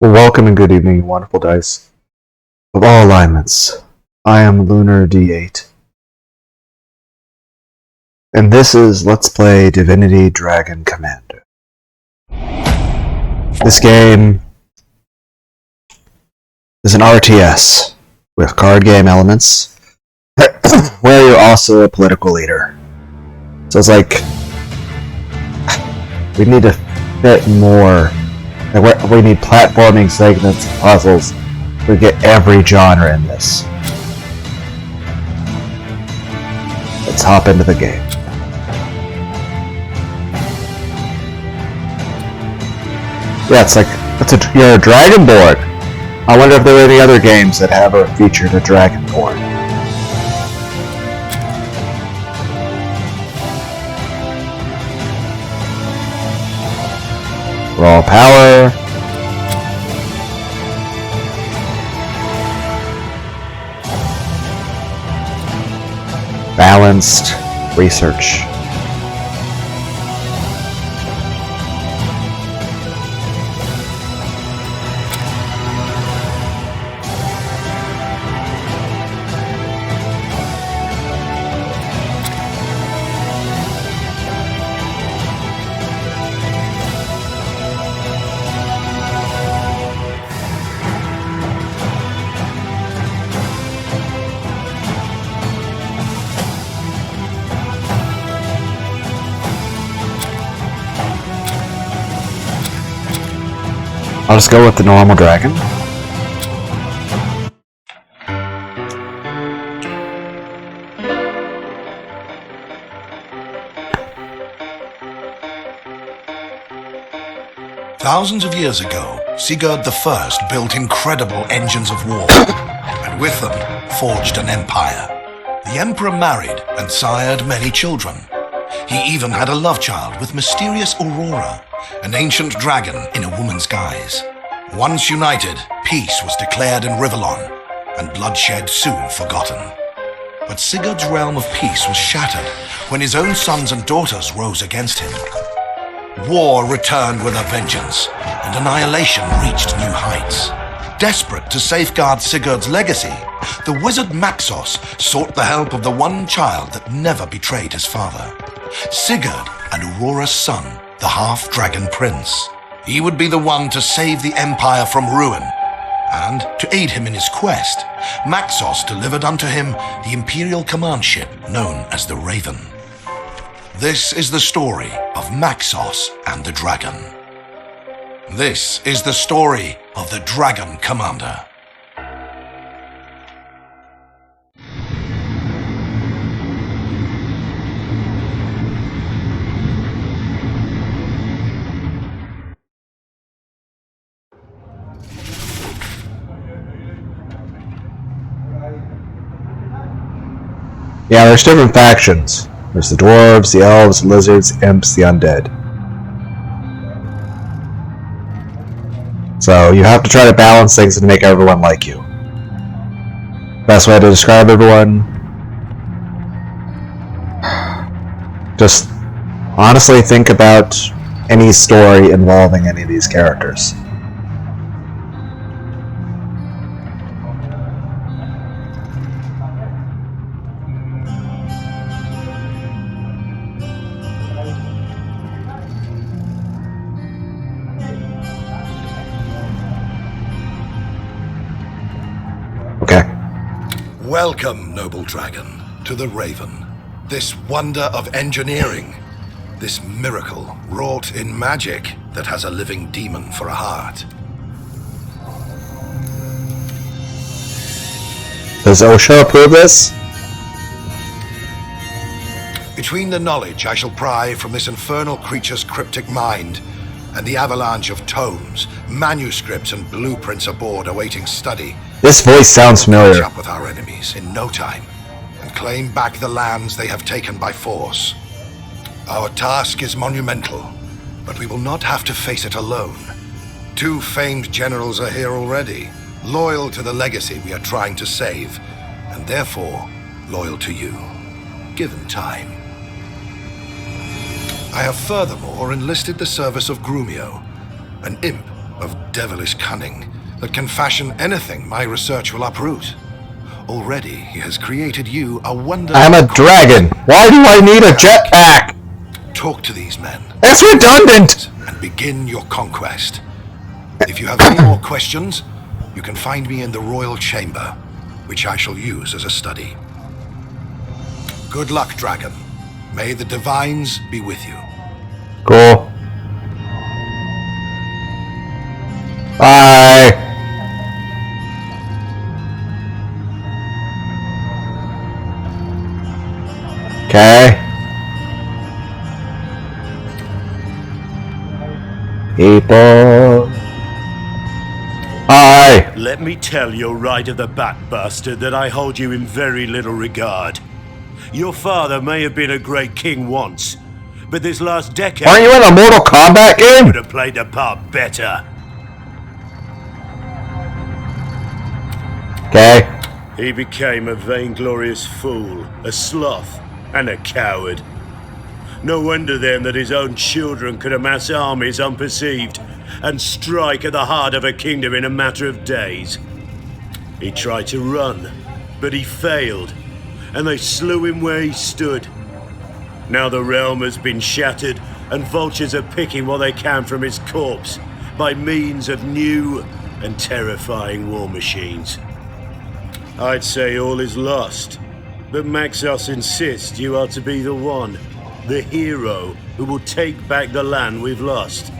Well, welcome and good evening, wonderful dice of all alignments. I am Lunar D8. And this is Let's Play Divinity Dragon Commander. This game is an RTS with card game elements where you're also a political leader. So it's like we need to fit more. We need platforming segments and puzzles to get every genre in this. Let's hop into the game. Yeah, it's like you're a dragonborn. I wonder if there are any other games that have or featured a dragonborn. Raw power. Balanced research. I'll just go with the normal dragon. Thousands of years ago, Sigurd I built incredible engines of war, and with them forged an empire. The emperor married and sired many children. He even had a love child with mysterious Aurora, an ancient dragon in a woman's guise. Once united, peace was declared in Rivellon, and bloodshed soon forgotten. But Sigurd's realm of peace was shattered when his own sons and daughters rose against him. War returned with a vengeance, and annihilation reached new heights. Desperate to safeguard Sigurd's legacy, the wizard Maxos sought the help of the one child that never betrayed his father, Sigurd and Aurora's son, the half-dragon prince. He would be the one to save the empire from ruin, and to aid him in his quest, Maxos delivered unto him the imperial command ship known as the Raven. This is the story of Maxos and the dragon. This is the story of the Dragon Commander. Yeah, there's different factions. There's the dwarves, the elves, the lizards, imps, the undead. So you have to try to balance things and make everyone like you. Best way to describe everyone? Just honestly think about any story involving any of these characters. Welcome, noble dragon, to the Raven. This wonder of engineering, this miracle wrought in magic that has a living demon for a heart. Does OSHA approve this? Between the knowledge I shall pry from this infernal creature's cryptic mind and the avalanche of tomes, manuscripts, and blueprints aboard awaiting study, this voice sounds familiar. catch up with our enemies in no time and claim back the lands they have taken by force. Our task is monumental, but we will not have to face it alone. Two famed generals are here already, loyal to the legacy we are trying to save, and therefore loyal to you, given time. I have furthermore enlisted the service of Grumio, an imp of devilish cunning that can fashion anything my research will uproot. Already he has created you a wonderful... I'm a dragon. Why do I need a jetpack? Talk to these men. That's redundant! And begin your conquest. If you have any more questions, you can find me in the royal chamber, which I shall use as a study. Good luck, dragon. May the divines be with you. Cool. Bye. Okay. People. Hi. Let me tell your right of the bat bastard that I hold you in very little regard. Your father may have been a great king once, but this last decade... Aren't you in a Mortal Kombat game? ...would have played the part better. Okay. He became a vainglorious fool, a sloth, and a coward. No wonder then that his own children could amass armies unperceived and strike at the heart of a kingdom in a matter of days. He tried to run, but he failed, and they slew him where he stood. Now the realm has been shattered, and vultures are picking what they can from his corpse by means of new and terrifying war machines. I'd say all is lost, but Maxos insists you are to be the one, the hero, who will take back the land we've lost.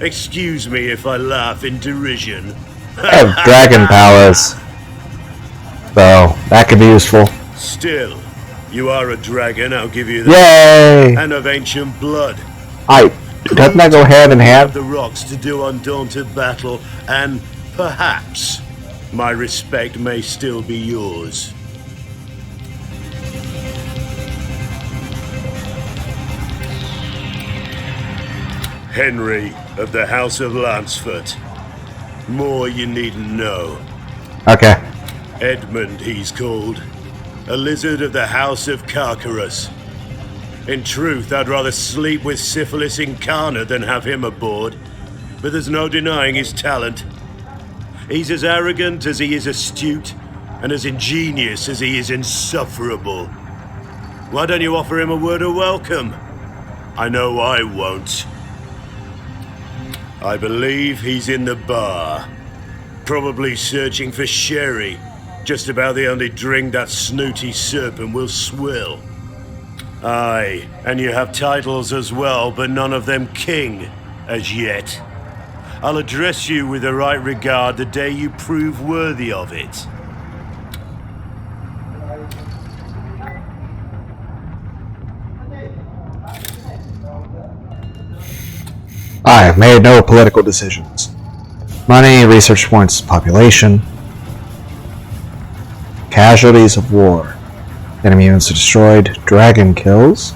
Excuse me if I laugh in derision. I have dragon powers, so that could be useful. Still, you are a dragon, I'll give you that. Yay! And of ancient blood. Doesn't that go hand in hand? The rocks to do undaunted battle, and perhaps my respect may still be yours. Henry of the House of Lancefort. More you needn't know. Okay. Edmund, he's called. A lizard of the House of Carcarus. In truth, I'd rather sleep with Syphilis incarnate than have him aboard. But there's no denying his talent. He's as arrogant as he is astute, and as ingenious as he is insufferable. Why don't you offer him a word of welcome? I know I won't. I believe he's in the bar. Probably searching for sherry. Just about the only drink that snooty serpent will swill. Aye, and you have titles as well, but none of them king, as yet. I'll address you with the right regard the day you prove worthy of it. I have made no political decisions. Money, research points, population. Casualties of war. Enemy units destroyed, dragon kills.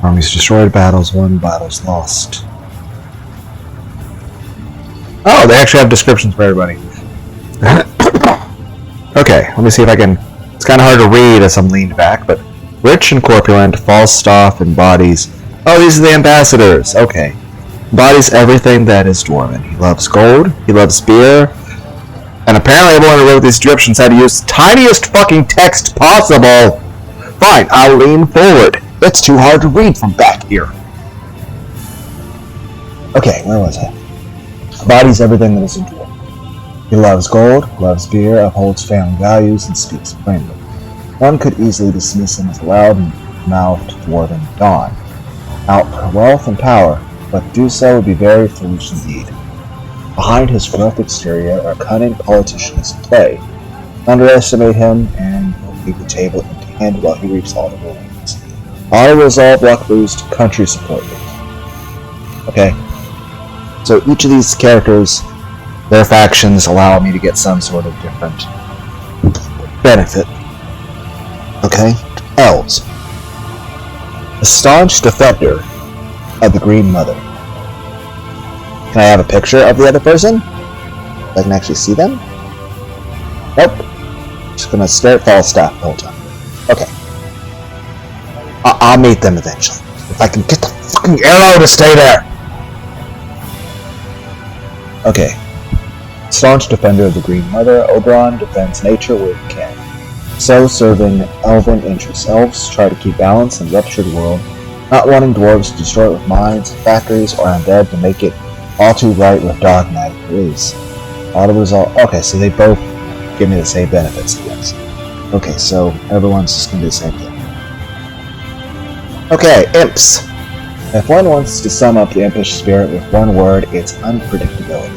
Armies destroyed, battles won, battles lost. Oh, they actually have descriptions for everybody. Okay, let me see if I can... It's kind of hard to read as I'm leaned back, but... Rich and corpulent, Falstaff embodies... Oh, these are the ambassadors, okay. Embodies everything that is dwarven. He loves gold, he loves beer, and apparently everyone who wrote these descriptions had to use the tiniest fucking text possible. Fine, I'll lean forward. It's too hard to read from back here. Okay, where was I? Embodies everything that is in dwarven. He loves gold, loves beer, upholds family values, and speaks plainly. One could easily dismiss him as a loud-mouthed dwarven don, out for wealth and power, but to do so would be very foolish indeed. Behind his rough exterior are cunning politicians at play. Underestimate him, and he'll leave the table empty-handed while he reaps all the rewards. Auto resolve, luck boost, country support. Okay. So each of these characters, their factions allow me to get some sort of different benefit. Okay? Elves. A staunch defender of the Green Mother. Can I have a picture of the other person? I can actually see them? Nope. Just gonna stare at Falstaff the whole time. Okay. I'll meet them eventually. If I can get the fucking arrow to stay there! Okay. Staunch defender of the Green Mother, Oberon defends nature where he can. So serving elven interests. Elves try to keep balance in the ruptured world, not wanting dwarves to destroy it with mines, factories, or undead to make it all too right with dogmatic beliefs. Auto result. Okay, so they both give me the same benefits, I guess. Okay, so everyone's just gonna do the same thing. Okay, imps. If one wants to sum up the impish spirit with one word, it's unpredictability.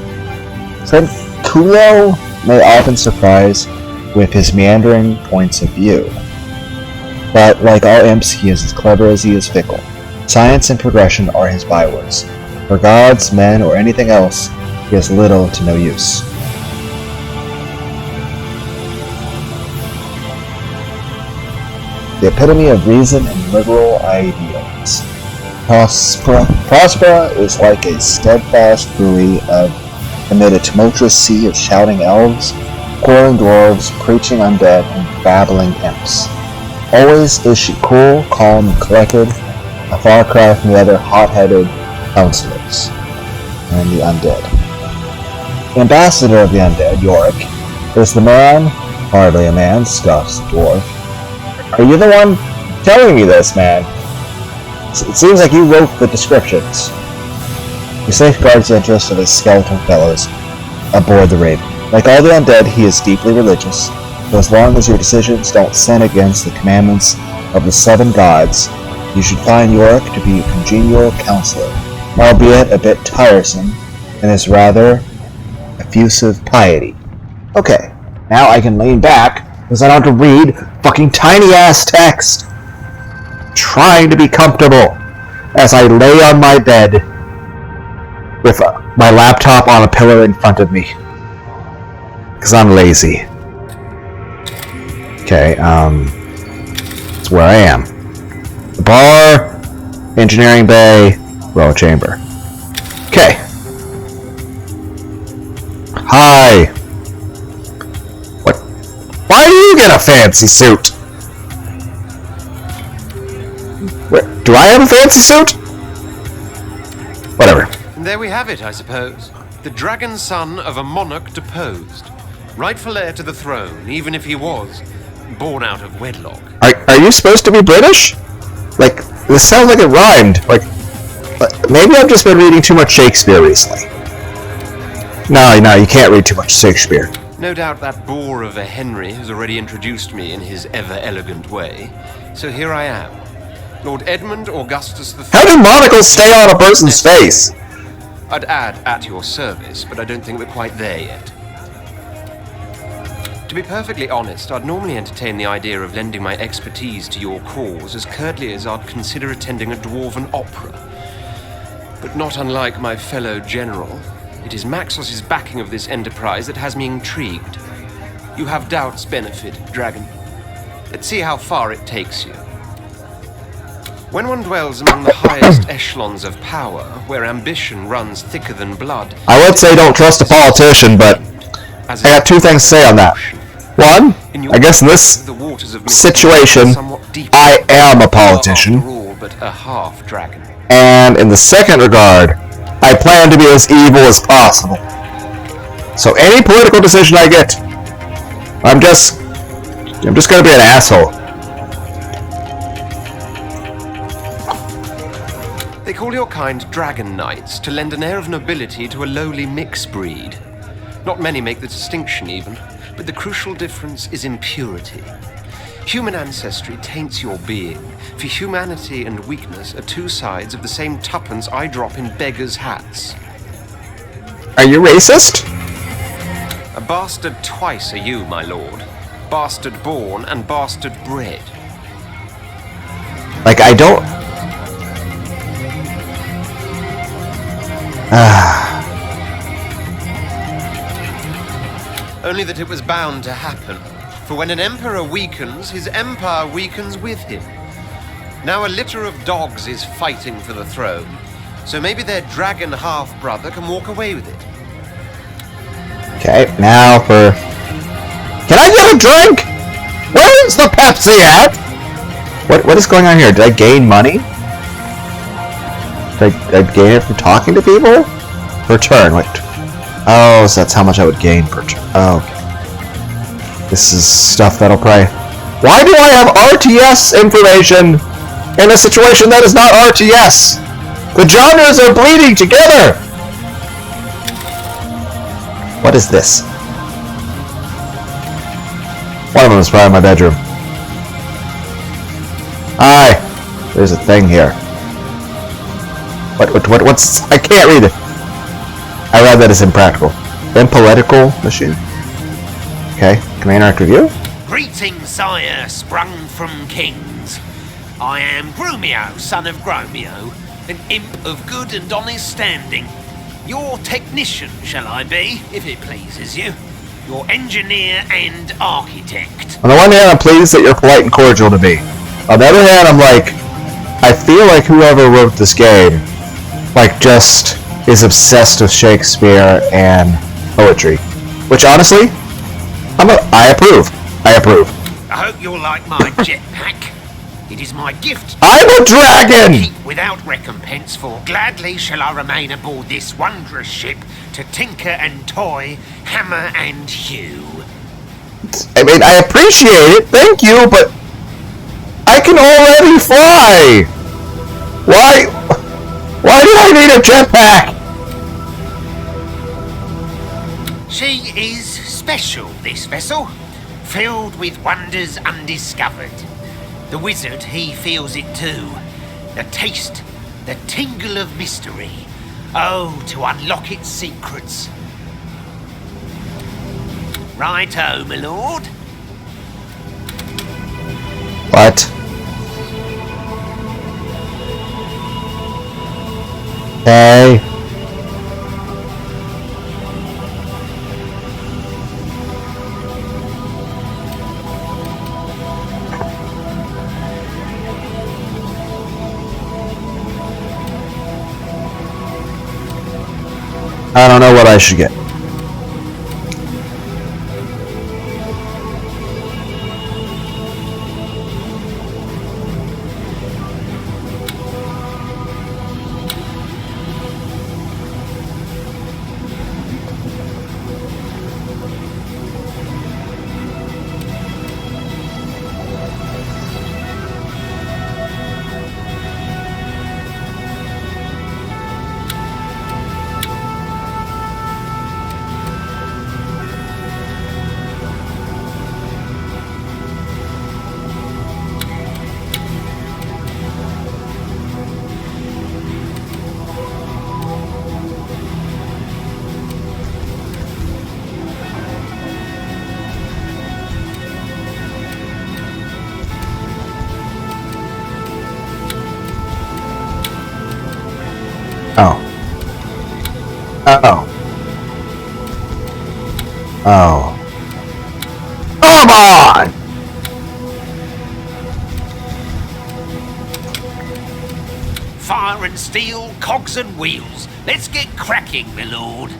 Kulo may often surprise with his meandering points of view. But like all imps, he is as clever as he is fickle. Science and progression are his bywords. For gods, men, or anything else, he has little to no use. The epitome of reason and liberal ideals. Prospera is like a steadfast buoy amid a tumultuous sea of shouting elves, quarreling dwarves, preaching undead, and babbling imps. Always is she cool, calm, and collected, a far cry from the other hot-headed counselors and the undead. The ambassador of the undead, Yorick, is the man, hardly a man, scoffs the dwarf. Are you the one telling me this, man? It seems like you wrote the descriptions. He safeguards the interests of his skeleton fellows aboard the Raven. Like all the undead, he is deeply religious, but as long as your decisions don't sin against the commandments of the 7 gods, you should find Yorick to be a congenial counselor, albeit a bit tiresome in his rather effusive piety. Okay, now I can lean back because I don't have to read fucking tiny-ass text. Trying to be comfortable as I lay on my bed with my laptop on a pillow in front of me. Because I'm lazy. Okay, that's where I am. The bar, engineering bay, royal chamber. Okay. Hi. What? Why do you get a fancy suit? Do I have a fancy suit? Whatever. And there we have it, I suppose. The dragon son of a monarch deposed. Rightful heir to the throne, even if he was born out of wedlock. Are you supposed to be British? Like, this sounds like it rhymed. Like, maybe I've just been reading too much Shakespeare recently. No, you can't read too much Shakespeare. No doubt that boar of a Henry has already introduced me in his ever-elegant way. So here I am. Lord Edmund Augustus III. How do monocles stay on a person's face? I'd add at your service, but I don't think we're quite there yet. To be perfectly honest, I'd normally entertain the idea of lending my expertise to your cause as curtly as I'd consider attending a dwarven opera. But not unlike my fellow general, it is Maxos's backing of this enterprise that has me intrigued. You have doubts benefit, Dragon. Let's see how far it takes you. When one dwells among the highest echelons of power, where ambition runs thicker than blood... I would say don't trust a politician, but I got 2 things to say on that. One, I guess in this situation, I am a politician. And in the second regard, I plan to be as evil as possible. So any political decision I get, I'm just gonna be an asshole. They call your kind dragon knights to lend an air of nobility to a lowly mixed breed. Not many make the distinction even, but the crucial difference is in purity. Human ancestry taints your being, for humanity and weakness are 2 sides of the same tuppence I drop in beggars' hats. Are you racist? A bastard twice are you, my lord. Bastard born and bastard bred. Like, I don't... Only that it was bound to happen. For when an emperor weakens, his empire weakens with him. Now a litter of dogs is fighting for the throne, so maybe their dragon half-brother can walk away with it. Okay, now for... Can I get a drink? Where's the Pepsi at? What is going on here? Did I gain money? Did I gain it from talking to people? Return, wait. Oh, so that's how much I would gain per turn. Oh, okay. This is stuff that'll probably... Why do I have RTS information in a situation that is not RTS? The genres are bleeding together! What is this? One of them is probably my bedroom. Hi! There's a thing here. What's... I can't read it. I read that it's impractical. Impolitical machine. Okay, command arc review. Greetings, sire, sprung from kings. I am Grumio, son of Gromio, an imp of good and honest standing. Your technician, shall I be, if it pleases you. Your engineer and architect. On the one hand, I'm pleased that you're polite and cordial to me. On the other hand, I'm like, I feel like whoever wrote this game, like, just is obsessed with Shakespeare and poetry. Which, honestly, I approve. I approve. I hope you'll like my jetpack. It is my gift. I'm a dragon! Keep without recompense, for gladly shall I remain aboard this wondrous ship to tinker and toy, hammer and hew. I mean, I appreciate it, thank you, but I can already fly! Why do I need a jetpack? She is special, this vessel, filled with wonders undiscovered. The wizard, he feels it too. The taste, the tingle of mystery. Oh, to unlock its secrets. Righto, my lord. What? Okay. I don't know what I should get. Oh. Oh. Come on! Fire and steel, cogs and wheels. Let's get cracking, my lord.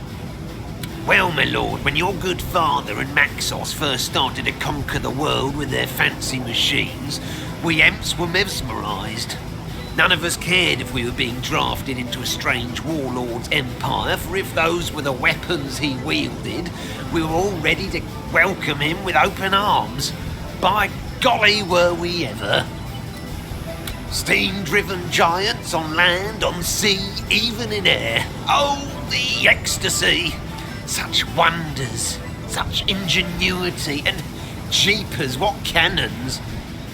Well, my lord, when your good father and Maxos first started to conquer the world with their fancy machines, we Emps were mesmerised. None of us cared if we were being drafted into a strange warlord's empire, for if those were the weapons he wielded, we were all ready to welcome him with open arms. By golly, were we ever. Steam-driven giants on land, on sea, even in air. Oh, the ecstasy! Such wonders, such ingenuity, and jeepers, what cannons!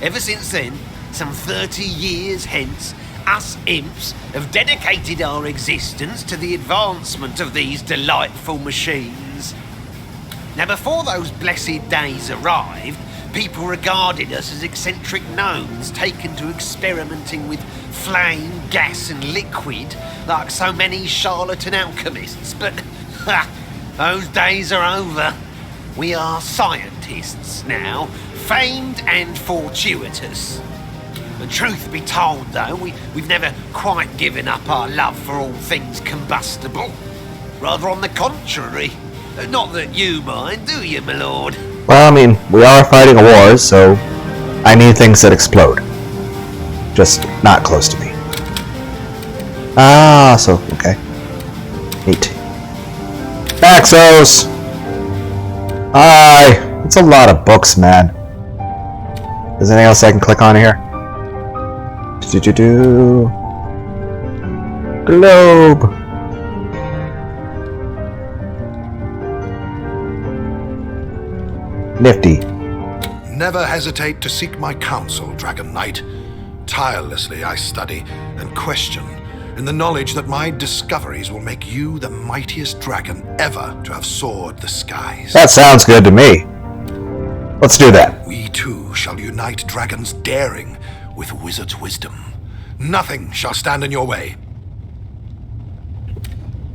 Ever since then, some 30 years hence, us imps have dedicated our existence to the advancement of these delightful machines. Now, before those blessed days arrived, people regarded us as eccentric gnomes taken to experimenting with flame, gas and liquid like so many charlatan alchemists, but those days are over. We are scientists now, famed and fortuitous. The truth be told, though, we've never quite given up our love for all things combustible. Rather on the contrary. Not that you mind, do you, my lord? Well, I mean, we are fighting a war, so I need things that explode. Just not close to me. Ah, so, okay. Neat. Axos! Hi! It's a lot of books, man. Is there anything else I can click on here? Globe! Nifty. Never hesitate to seek my counsel, Dragon Knight. Tirelessly I study and question in the knowledge that my discoveries will make you the mightiest dragon ever to have soared the skies. That sounds good to me. Let's do that. We too shall unite dragon's daring with wizard's wisdom. Nothing shall stand in your way.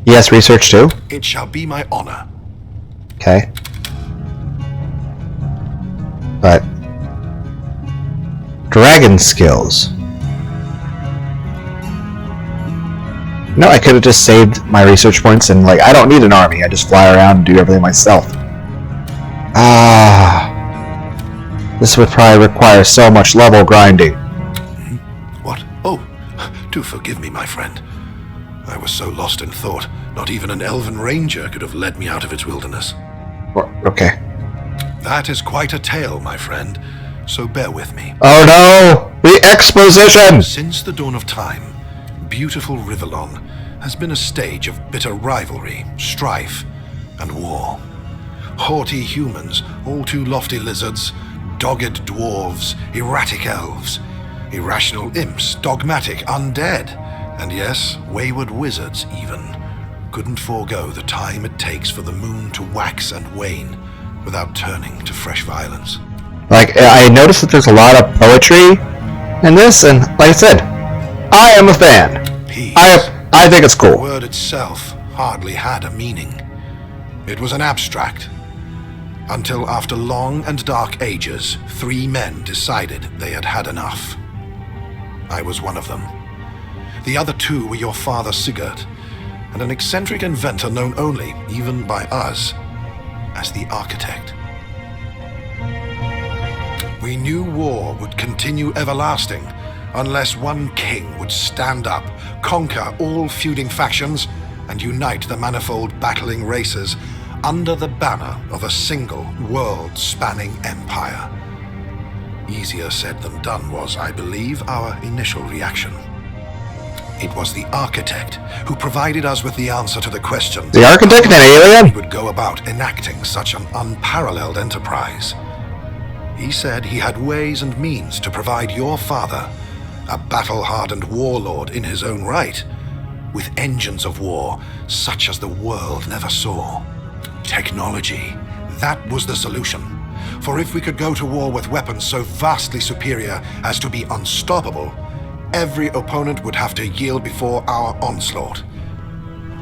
Yes, research too? It shall be my honor. Okay. But dragon skills. No, I could have just saved my research points and I don't need an army. I just fly around and do everything myself. This would probably require so much level grinding. What? Oh, do forgive me, my friend. I was so lost in thought, not even an elven ranger could have led me out of its wilderness. Okay. That is quite a tale, my friend, so bear with me. Oh no! The exposition! Since the dawn of time, beautiful Rivellon has been a stage of bitter rivalry, strife, and war. Haughty humans, all too lofty lizards, dogged dwarves, erratic elves, irrational imps, dogmatic undead, and yes, wayward wizards even, couldn't forego the time it takes for the moon to wax and wane without turning to fresh violence. I noticed that there's a lot of poetry in this, and like I said, I am a fan. Peace. I think it's The cool. word itself hardly had a meaning. It was an abstract. Until after long and dark ages, 3 men decided they had had enough. I was one of them. The other 2 were your father Sigurd, and an eccentric inventor known only, even by us, as the Architect. We knew war would continue everlasting unless one king would stand up, conquer all feuding factions, and unite the manifold battling races under the banner of a single world-spanning empire. Easier said than done was, I believe, our initial reaction. It was the Architect who provided us with the answer to the question. The Architect and an alien? He would go about enacting such an unparalleled enterprise. He said he had ways and means to provide your father, a battle-hardened warlord in his own right, with engines of war such as the world never saw. Technology, that was the solution. For if we could go to war with weapons so vastly superior as to be unstoppable, every opponent would have to yield before our onslaught.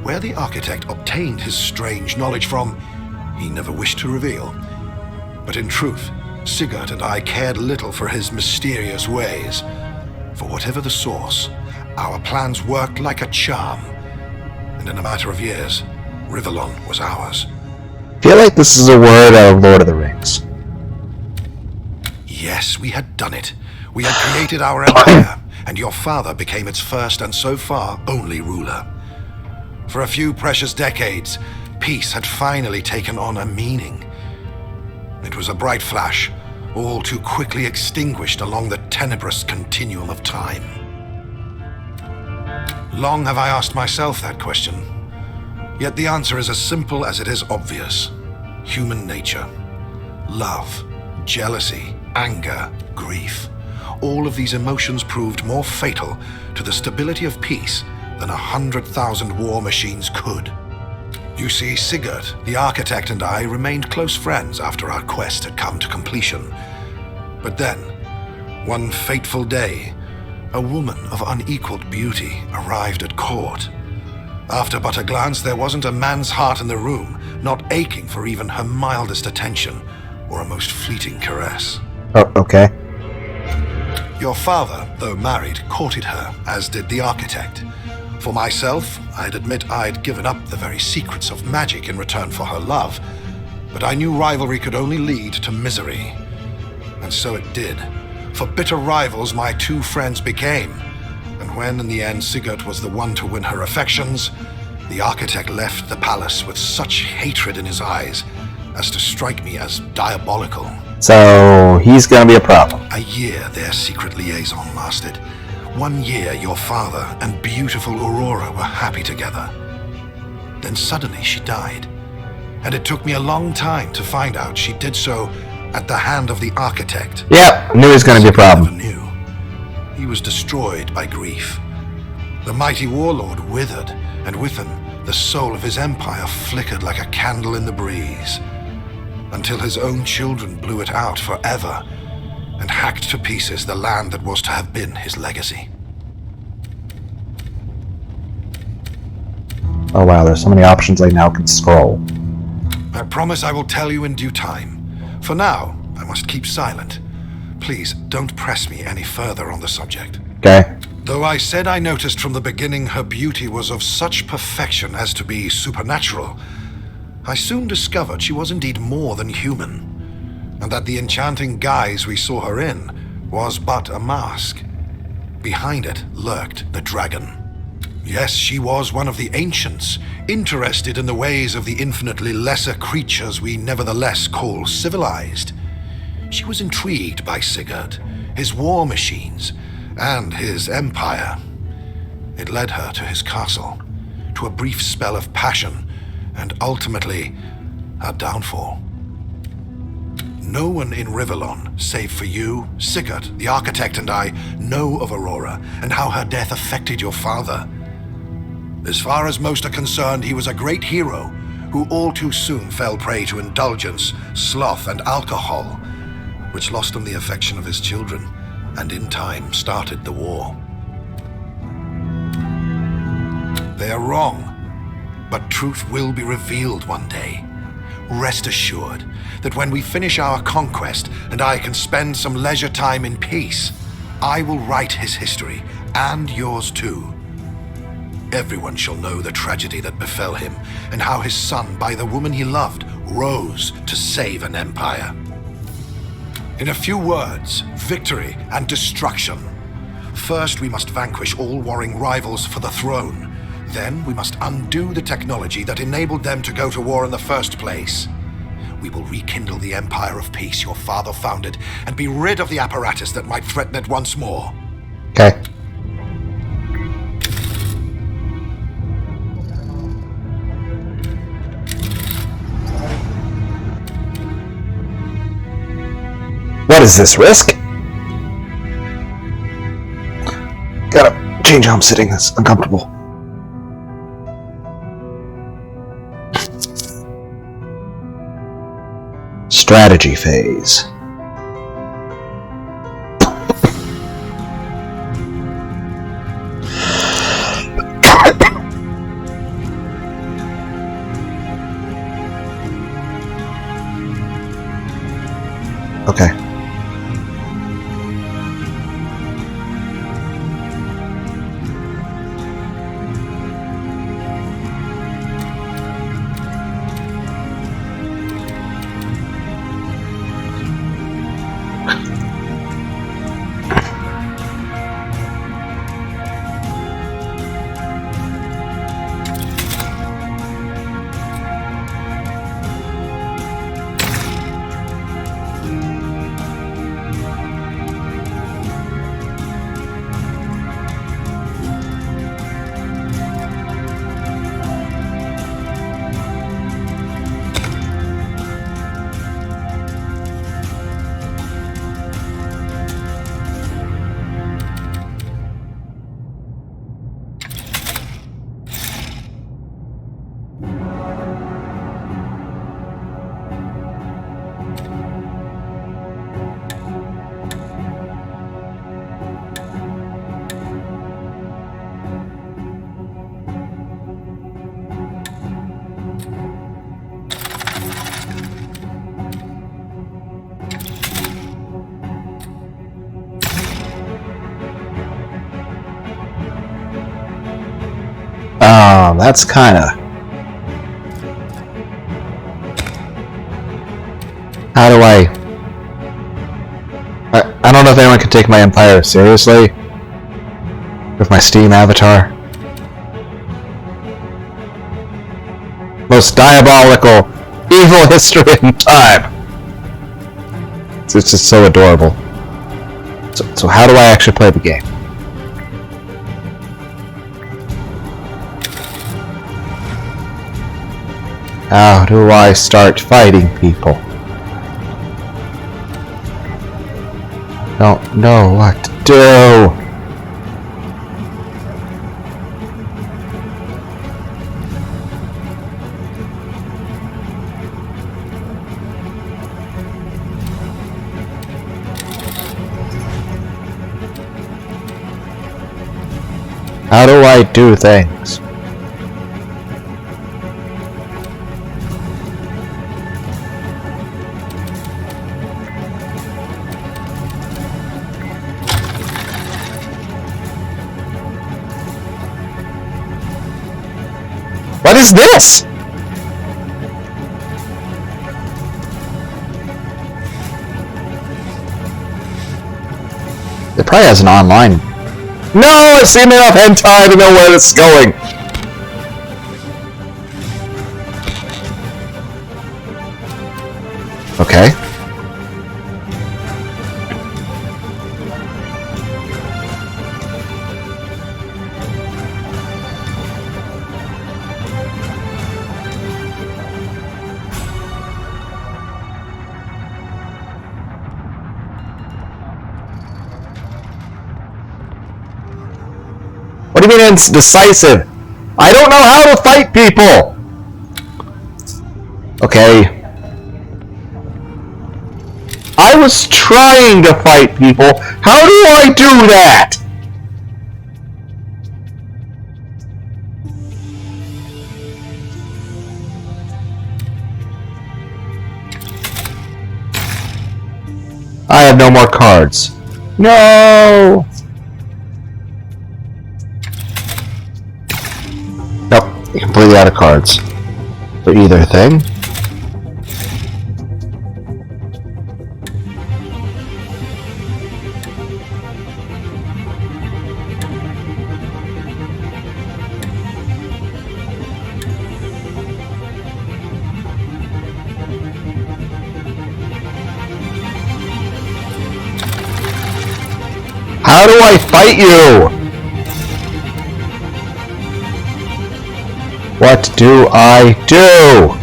Where the Architect obtained his strange knowledge from, he never wished to reveal. But in truth, Sigurd and I cared little for his mysterious ways. For whatever the source, our plans worked like a charm. And in a matter of years, Rivellon was ours. I feel like this is a word out of Lord of the Rings. Yes, we had done it. We had created our empire, and your father became its first and so far only ruler. For a few precious decades, peace had finally taken on a meaning. It was a bright flash, all too quickly extinguished along the tenebrous continuum of time. Long have I asked myself that question, yet the answer is as simple as it is obvious. Human nature. Love, jealousy, anger, grief. All of these emotions proved more fatal to the stability of peace than 100,000 war machines could. You see, Sigurd, the Architect, and I remained close friends after our quest had come to completion. But then, one fateful day, a woman of unequaled beauty arrived at court. After but a glance, there wasn't a man's heart in the room, not aching for even her mildest attention or a most fleeting caress. Oh, okay. Your father, though married, courted her, as did the Architect. For myself, I'd admit I'd given up the very secrets of magic in return for her love, but I knew rivalry could only lead to misery. And so it did. For bitter rivals my 2 friends became, and when in the end Sigurd was the one to win her affections, The architect left the palace with such hatred in his eyes as to strike me as diabolical. So he's gonna be a problem. A year their secret liaison lasted. 1 year your father and beautiful Aurora were happy together. Then suddenly she died. And it took me a long time to find out she did so at the hand of the architect. Yep, knew he was gonna be a problem. I never knew. He was destroyed by grief. The mighty warlord withered, and with him, the soul of his empire flickered like a candle in the breeze, until his own children blew it out forever and hacked to pieces the land that was to have been his legacy. Oh wow, there's so many options I now can scroll. I promise I will tell you in due time. For now, I must keep silent. Please, don't press me any further on the subject. Okay. Though I said I noticed from the beginning her beauty was of such perfection as to be supernatural, I soon discovered she was indeed more than human, and that the enchanting guise we saw her in was but a mask. Behind it lurked the dragon. Yes, she was one of the ancients, interested in the ways of the infinitely lesser creatures we nevertheless call civilized. She was intrigued by Sigurd, his war machines, and his empire. It led her to his castle, to a brief spell of passion, and ultimately, her downfall. No one in Rivellon, save for you, Sigurd, the architect, and I, know of Aurora and how her death affected your father. As far as most are concerned, he was a great hero who all too soon fell prey to indulgence, sloth, and alcohol, which lost him the affection of his children, and in time started the war. They are wrong, but truth will be revealed one day. Rest assured that when we finish our conquest and I can spend some leisure time in peace, I will write his history, and yours too. Everyone shall know the tragedy that befell him, and how his son, by the woman he loved, rose to save an empire. In a few words, victory and destruction. First, we must vanquish all warring rivals for the throne. Then, we must undo the technology that enabled them to go to war in the first place. We will rekindle the Empire of Peace your father founded, and be rid of the apparatus that might threaten it once more. Okay. What is this, risk? Gotta change how I'm sitting, that's uncomfortable. Strategy phase. Okay. That's kinda... How do I don't know if anyone can take my empire seriously with my Steam avatar. most diabolical, evil history in time. It's just so adorable. So how do I actually play the game? How do I start fighting people? Don't know what to do. How do I do things? What is this? It probably has an online. No, I've seen enough hentai to know where it's going. Okay. What do you mean it's decisive? I don't know how to fight people! Okay. I was trying to fight people. How do I do that? I have no more cards. No! Nope, you're completely out of cards for either thing. How do I fight you? What do I do?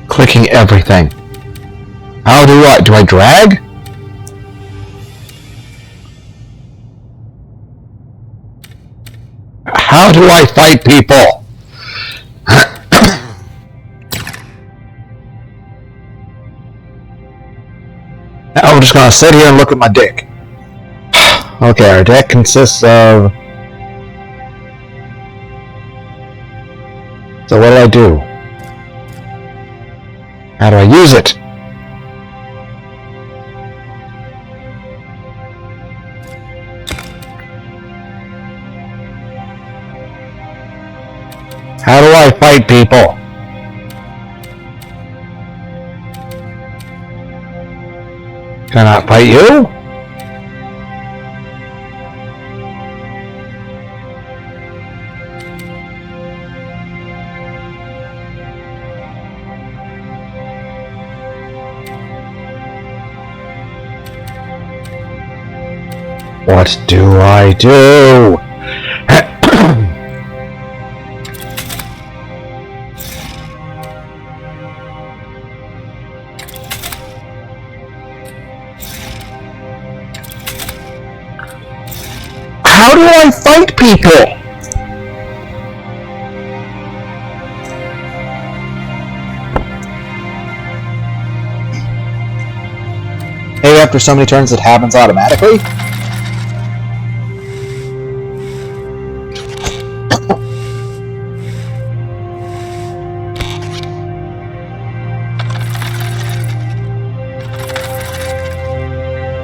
Clicking everything. How do I drag? How do I fight people? Now I'm just gonna sit here and look at my dick. Okay, our deck consists of... So what do I do? How do I use it? How do I fight people? Can I not fight you? What do I do? How do I fight people? Hey, after so many turns it happens automatically?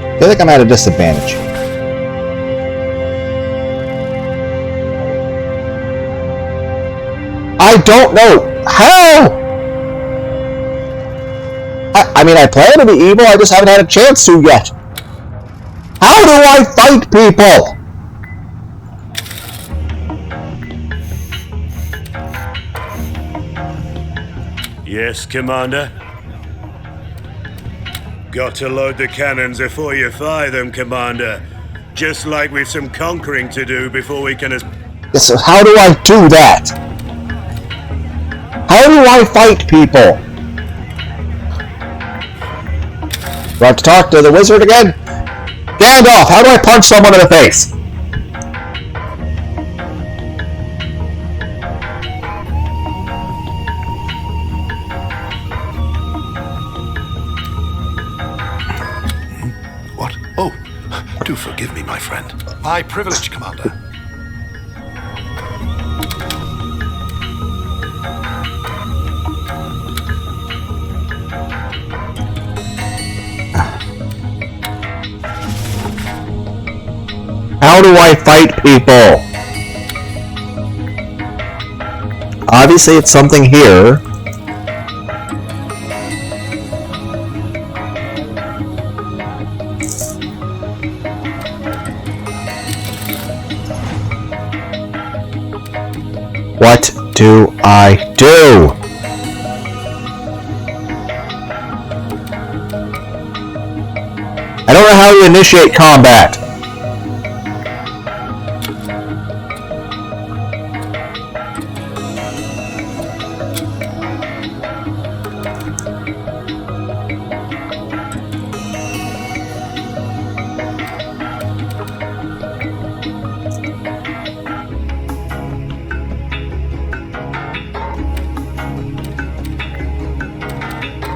I feel like I'm at a disadvantage. I don't know how. I mean, I plan to be evil, I just haven't had a chance to yet. How do I fight people? Yes, Commander? Got to load the cannons before you fire them, Commander. Just like we've some conquering to do before we can... Yes, so how do I do that? How do I fight people? Do I have to talk to the wizard again? Gandalf, how do I punch someone in the face? What? Oh, do forgive me, my friend. My privilege, Commander. How do I fight people? Obviously it's something here. What do I do? I don't know how to initiate combat.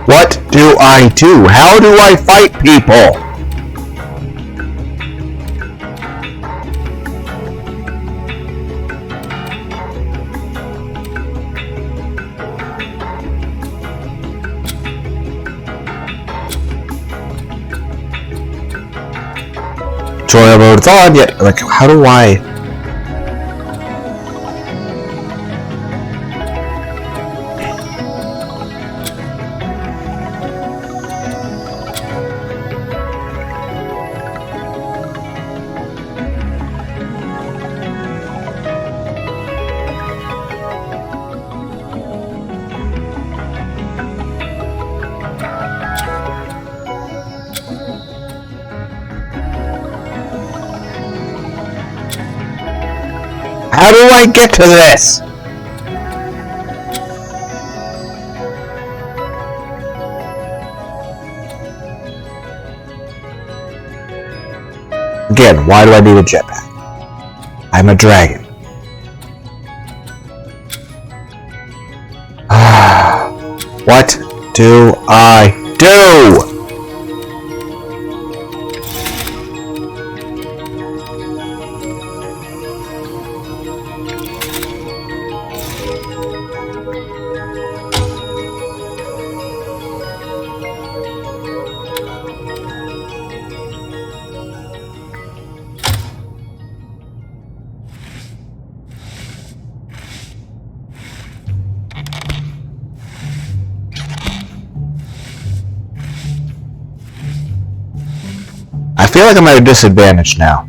What do I do? How do I fight people? Tutorial mode is on yet. Like, how do I? How do I get to this? Again, why do I need a jetpack? I'm a dragon. What do I do? I feel like I'm at a disadvantage now.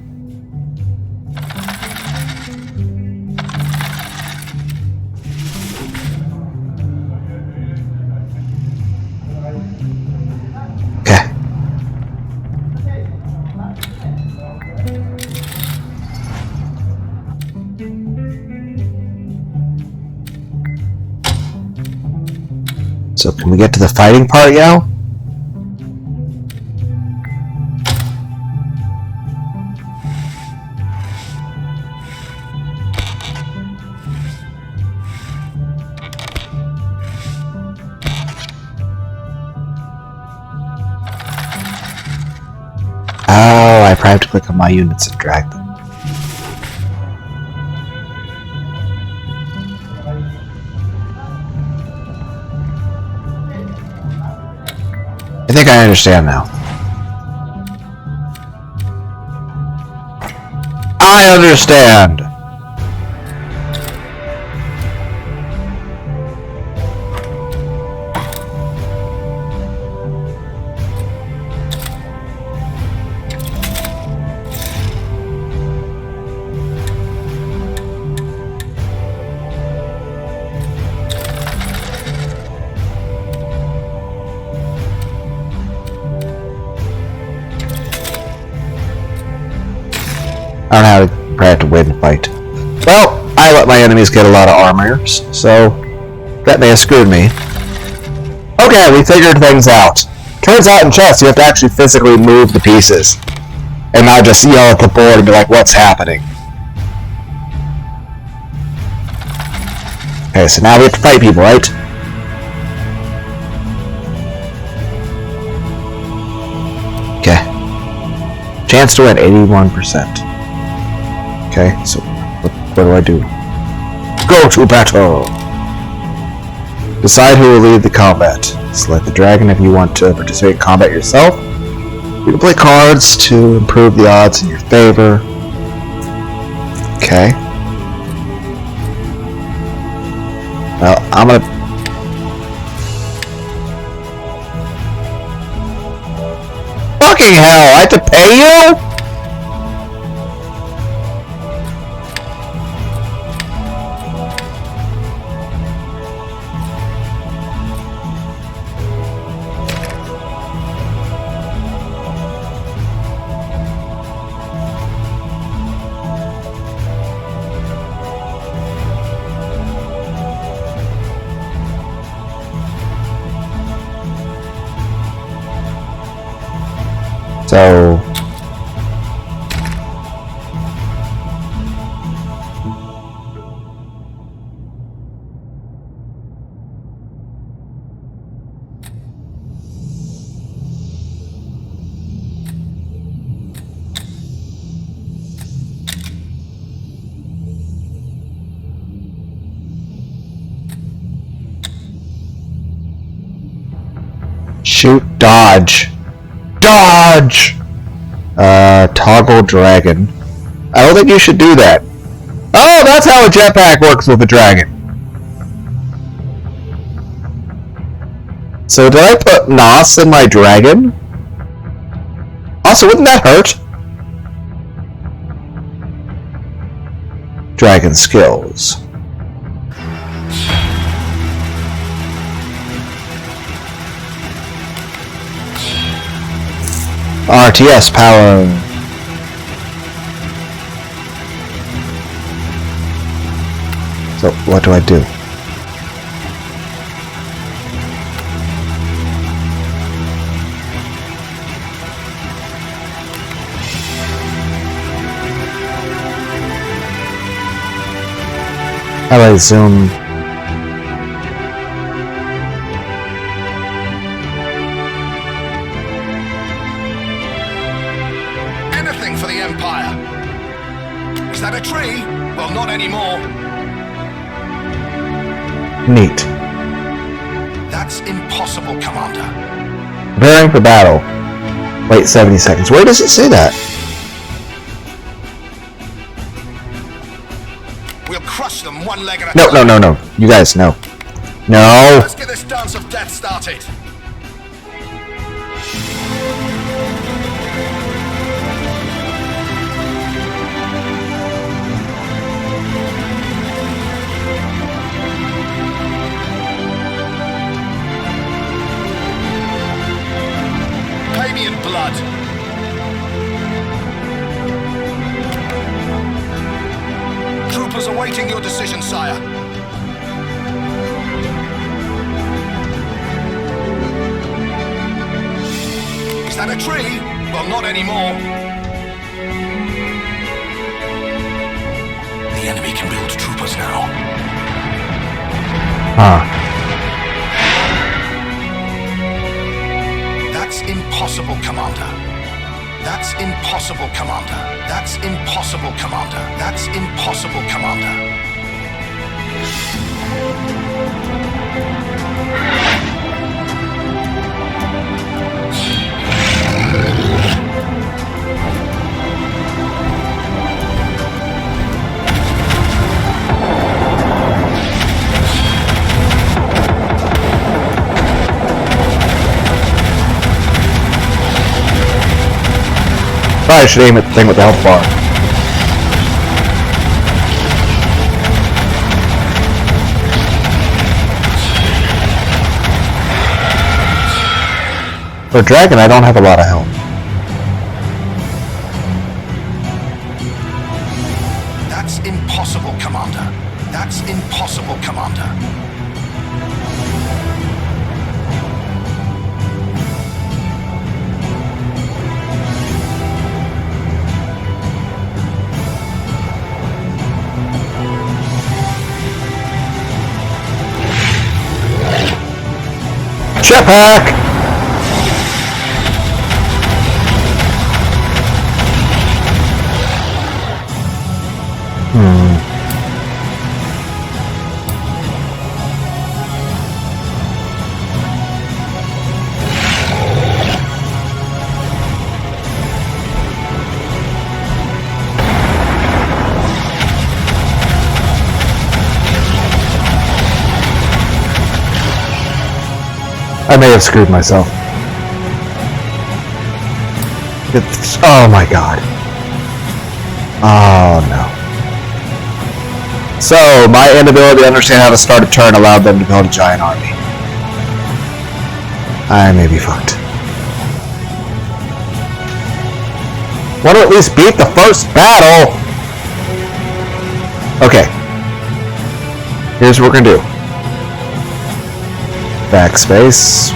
Okay. So can we get to the fighting part now? Oh, I probably have to click on my units and drag them. I think I understand now. I understand! I don't know how to prepare to win the fight. Well, I let my enemies get a lot of armors, so that may have screwed me. Okay, we figured things out. Turns out in chess, you have to actually physically move the pieces. And not just yell at the board and be like, what's happening? Okay, so now we have to fight people, right? Okay. Chance to win, 81%. Okay, so what do I do? Go to battle! Decide who will lead the combat. Select the dragon if you want to participate in combat yourself. You can play cards to improve the odds in your favor. Okay. Well, I'm gonna... Fucking hell! I have to pay you?! So... shoot, dodge. Dodge! Toggle dragon. I don't think you should do that. Oh, that's how a jetpack works with a dragon. So did I put NOS in my dragon? Also, wouldn't that hurt? Dragon skills. RTS power. So, what do I do? How do I zoom? Anything for the Empire. Is that a tree? Well, not anymore. Neat. That's impossible, Commander. Preparing for battle. Wait 70 seconds. Where does it say that? We'll crush them one leg at a No, time. no, no, no. You guys, no. No! Let's get this dance of death started. Pay me in blood. Troopers awaiting your decision, sire. Is that a tree? Well, not anymore. The enemy can build troopers now. That's impossible, Commander. That's impossible, Commander. That's impossible, Commander. That's impossible, Commander. Probably should aim at the thing with the health bar. For a dragon, I don't have a lot of health. Commander. That's impossible, Commander. Jetpack! I may have screwed myself. Oh my god. Oh no. So, my inability to understand how to start a turn allowed them to build a giant army. I may be fucked. Want to at least beat the first battle! Okay. Here's what we're gonna do. Backspace.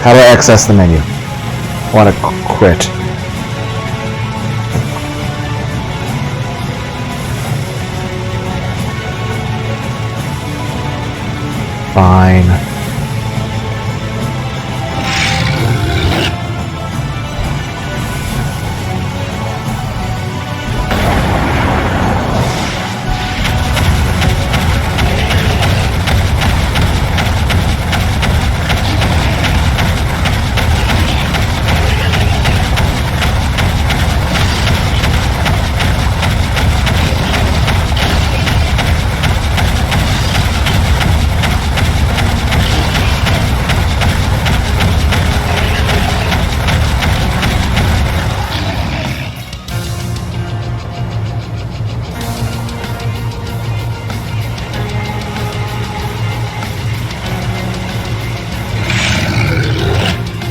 How do I access the menu? I want to quit. Fine.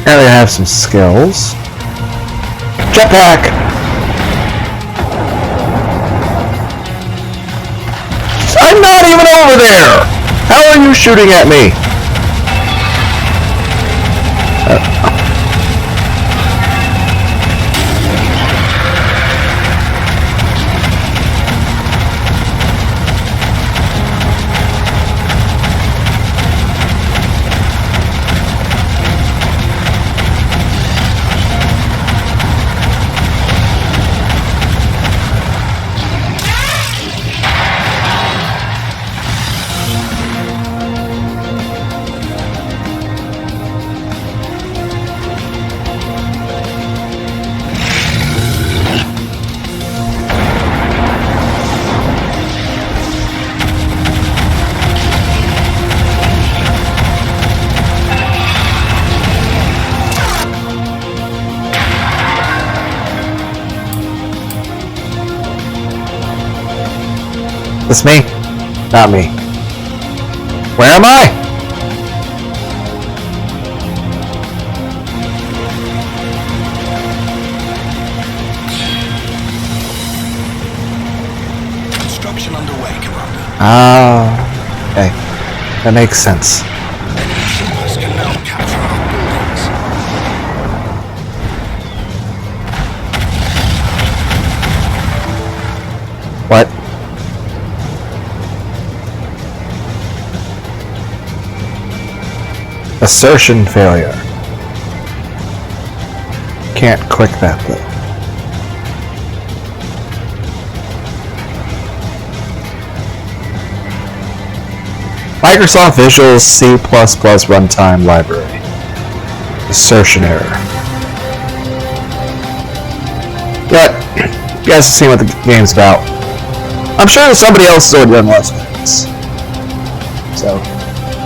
Apparently I have some skills. Jetpack! I'm not even over there! How are you shooting at me? It's me? Not me. Where am I? Construction underway, Commander. Ah, okay. That makes sense. Many troopers can now capture our buildings. What? Assertion failure. Can't click that though. Microsoft Visual C++ runtime library. Assertion error. Yeah, you guys have seen what the game's about. I'm sure somebody else has already done less things. So,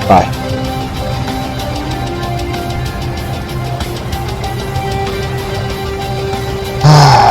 bye. Ah.